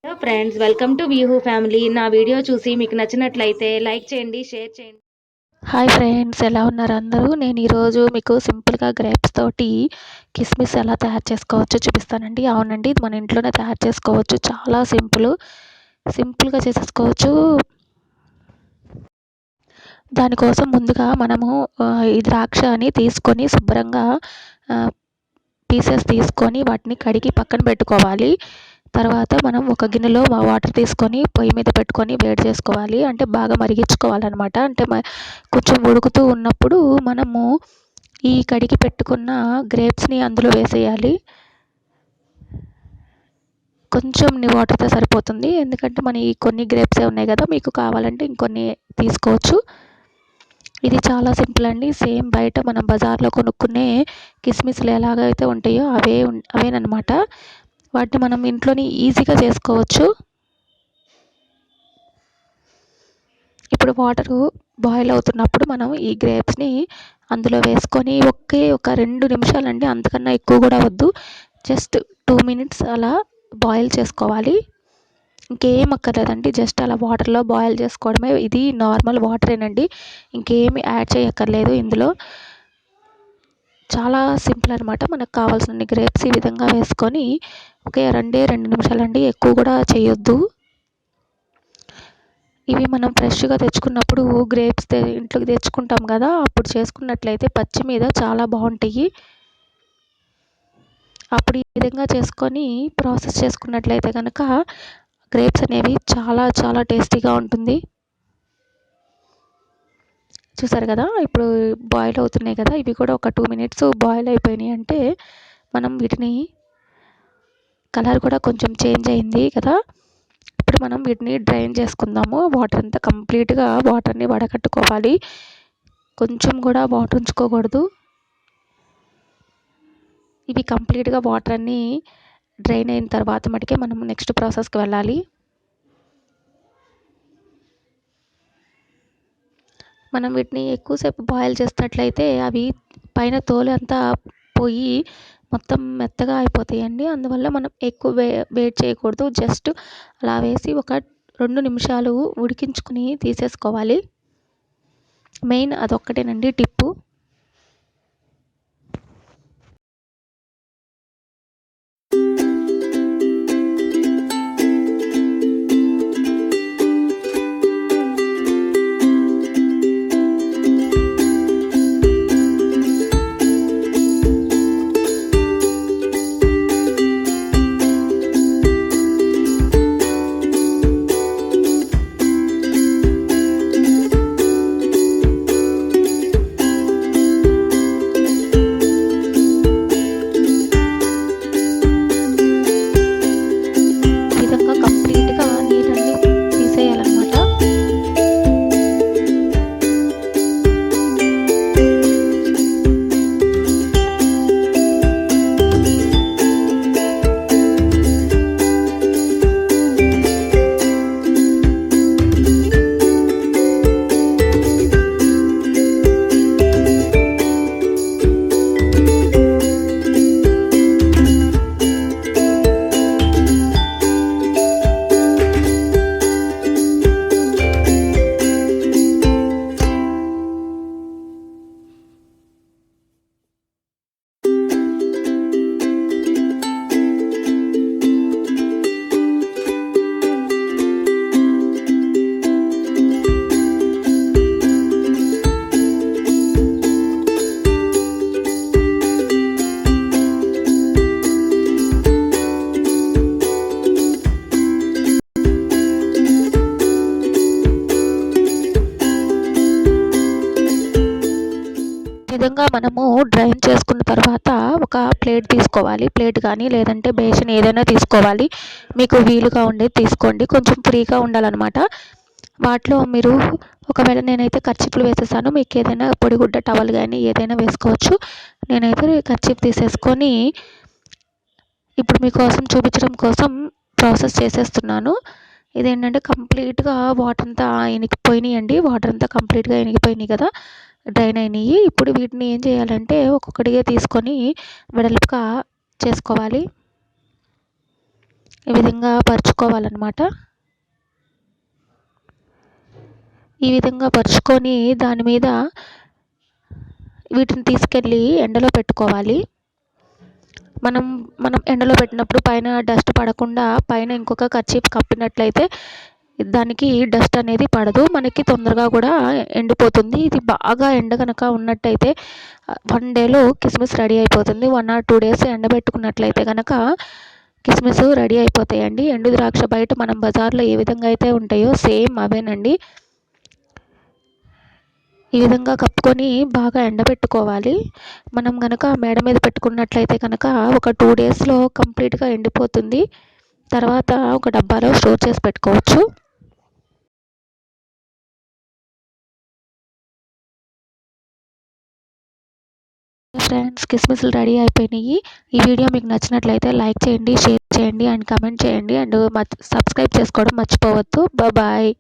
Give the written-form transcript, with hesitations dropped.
Hello friends, welcome to వీహూ family. నా video చూసి మీకు నచ్చినట్లయితే లైక్ చేయండి, షేర్ చేయండి. హాయ్ ఫ్రెండ్స్, ఎలా ఉన్నారు అందరూ? నేను ఈరోజు మీకు సింపుల్గా గ్రేప్స్ తోటి కిస్మిస్ ఎలా తయారు చేసుకోవచ్చో చూపిస్తానండి. అవునండి, ఇది మన ఇంట్లోనే తయారు చేసుకోవచ్చు. చాలా సింపుల్గా చేసేసుకోవచ్చు. దానికోసం ముందుగా మనము ఈ ద్రాక్ష అని తీసుకొని శుభ్రంగా పీసెస్ తీసుకొని వాటిని కడిగి పక్కన పెట్టుకోవాలి. తర్వాత మనం ఒక గిన్నెలో వాటర్ తీసుకొని పొయ్యి మీద పెట్టుకొని వేడి చేసుకోవాలి. అంటే బాగా మరిగించుకోవాలన్నమాట. అంటే కొంచెం ఉడుకుతూ ఉన్నప్పుడు మనము ఈ కడిగి పెట్టుకున్న గ్రేప్స్ని అందులో వేసేయాలి. కొంచెం వాటర్తో సరిపోతుంది, ఎందుకంటే మన ఈ కొన్ని గ్రేప్సే ఉన్నాయి కదా, మీకు కావాలంటే ఇంకొన్ని తీసుకోవచ్చు. ఇది చాలా సింపుల్ అండి. సేమ్ బయట మనం బజార్లో కొనుక్కునే కిస్మిస్లు ఎలాగైతే ఉంటాయో అవేనమాట. వాటిని మనం ఇంట్లోనే ఈజీగా చేసుకోవచ్చు. ఇప్పుడు వాటరు బాయిల్ అవుతున్నప్పుడు మనం ఈ గ్రేప్స్ని అందులో వేసుకొని ఒక 2 నిమిషాలండి, అంతకన్నా ఎక్కువ కూడా వద్దు. జస్ట్ 2 మినిట్స్ అలా బాయిల్ చేసుకోవాలి. ఇంకేం అక్కర్లేదండి, జస్ట్ అలా వాటర్లో బాయిల్ చేసుకోవడమే. ఇది నార్మల్ వాటరేనండి, ఇంకేమి యాడ్ చేయక్కర్లేదు ఇందులో. చాలా సింపుల్ అనమాట. మనకు కావాల్సిన గ్రేప్స్ ఈ విధంగా వేసుకొని ఒకే 2 నిమిషాలండి, ఎక్కువ కూడా చేయొద్దు. ఇవి మనం ఫ్రెష్గా తెచ్చుకున్నప్పుడు గ్రేప్స్ ఇంట్లోకి తెచ్చుకుంటాం కదా, అప్పుడు చేసుకున్నట్లయితే పచ్చి మీద చాలా బాగుంటాయి. అప్పుడు ఈ విధంగా చేసుకొని ప్రాసెస్ చేసుకున్నట్లయితే కనుక గ్రేప్స్ అనేవి చాలా చాలా టేస్టీగా ఉంటుంది. చూసారు కదా, ఇప్పుడు బాయిల్ అవుతున్నాయి కదా, ఇవి కూడా ఒక 2 మినిట్స్ బాయిల్ అయిపోయినాయి అంటే మనం వీటిని కలర్ కూడా కొంచెం చేంజ్ అయింది కదా. ఇప్పుడు మనం వీటిని డ్రైన్ చేసుకుందాము. వాటర్ అంతా కంప్లీట్గా వాటర్ని వడకట్టుకోవాలి. కొంచెం కూడా వాటర్ ఉంచుకోకూడదు. ఇవి కంప్లీట్గా వాటర్ అన్నీ డ్రైన్ అయిన తర్వాత మటుకే మనం నెక్స్ట్ ప్రాసెస్కి వెళ్ళాలి. మనం వీటిని ఎక్కువసేపు బాయిల్ చేసినట్లయితే అవి పైన తోలు అంతా పోయి మొత్తం మెత్తగా అయిపోతాయండి. అందువల్ల మనం ఎక్కువ వెయిట్ చేయకూడదు. జస్ట్ అలా వేసి ఒక 2 నిమిషాలు ఉడికించుకుని తీసేసుకోవాలి. మెయిన్ అదొక్కటేనండి టిప్పు. విధంగా మనము డ్రైన్ చేసుకున్న తర్వాత ఒక ప్లేట్ తీసుకోవాలి. ప్లేట్ కానీ లేదంటే బేసిన్ ఏదైనా తీసుకోవాలి. మీకు వీలుగా ఉండేది తీసుకోండి. కొంచెం ఫ్రీగా ఉండాలన్నమాట. వాటిలో మీరు ఒకవేళ నేనైతే కర్చీఫ్లు వేసేసాను. మీకు ఏదైనా పొడిగుడ్డ టవల్ కానీ ఏదైనా వేసుకోవచ్చు. నేనైతే కర్చీఫ్ తీసేసుకొని ఇప్పుడు మీకోసం చూపించడం కోసం ప్రాసెస్ చేసేస్తున్నాను. ఇదేంటంటే కంప్లీట్గా వాటర్ అంతా ఇనికిపోయినాయండి. వాటర్ అంతా కంప్లీట్గా ఇనికిపోయినాయి కదా, డ్రైన్ అయినాయి. ఇప్పుడు వీటిని ఏం చేయాలంటే ఒక్కొక్కటిగా తీసుకొని వెడల్పుగా చేసుకోవాలి. ఈ విధంగా పరుచుకోవాలన్నమాట. ఈ విధంగా పరుచుకొని దాని మీద వీటిని తీసుకెళ్ళి ఎండలో పెట్టుకోవాలి. మనం మనం ఎండలో పెట్టినప్పుడు పైన డస్ట్ పడకుండా పైన ఇంకొక కర్చీఫ్ కప్పినట్లయితే దానికి డస్ట్ అనేది పడదు, మనకి తొందరగా కూడా ఎండిపోతుంది. ఇది బాగా ఎండ కనుక ఉన్నట్టయితే 1 డేలో కిస్మిస్ రెడీ అయిపోతుంది. 1 or 2 డేస్ ఎండబెట్టుకున్నట్లయితే కనుక కిస్మిస్ రెడీ అయిపోతాయండి. ఎండు ద్రాక్ష బయట మనం బజార్లో ఏ విధంగా అయితే ఉంటాయో సేమ్ అవేనండి. ఈ విధంగా కప్పుకొని బాగా ఎండబెట్టుకోవాలి. మనం కనుక మేడ మీద పెట్టుకున్నట్లయితే కనుక ఒక 2 డేస్లో కంప్లీట్గా ఎండిపోతుంది. తర్వాత ఒక డబ్బాలో స్టోర్ చేసి పెట్టుకోవచ్చు. ఫ్రెండ్స్, కిస్మిస్లు రెడీ అయిపోయినాయి. ఈ వీడియో మీకు నచ్చినట్లయితే లైక్ చేయండి, షేర్ చేయండి అండ్ కామెంట్ చేయండి అండ్ సబ్స్క్రైబ్ చేసుకోవడం మర్చిపోవద్దు. బాయ్.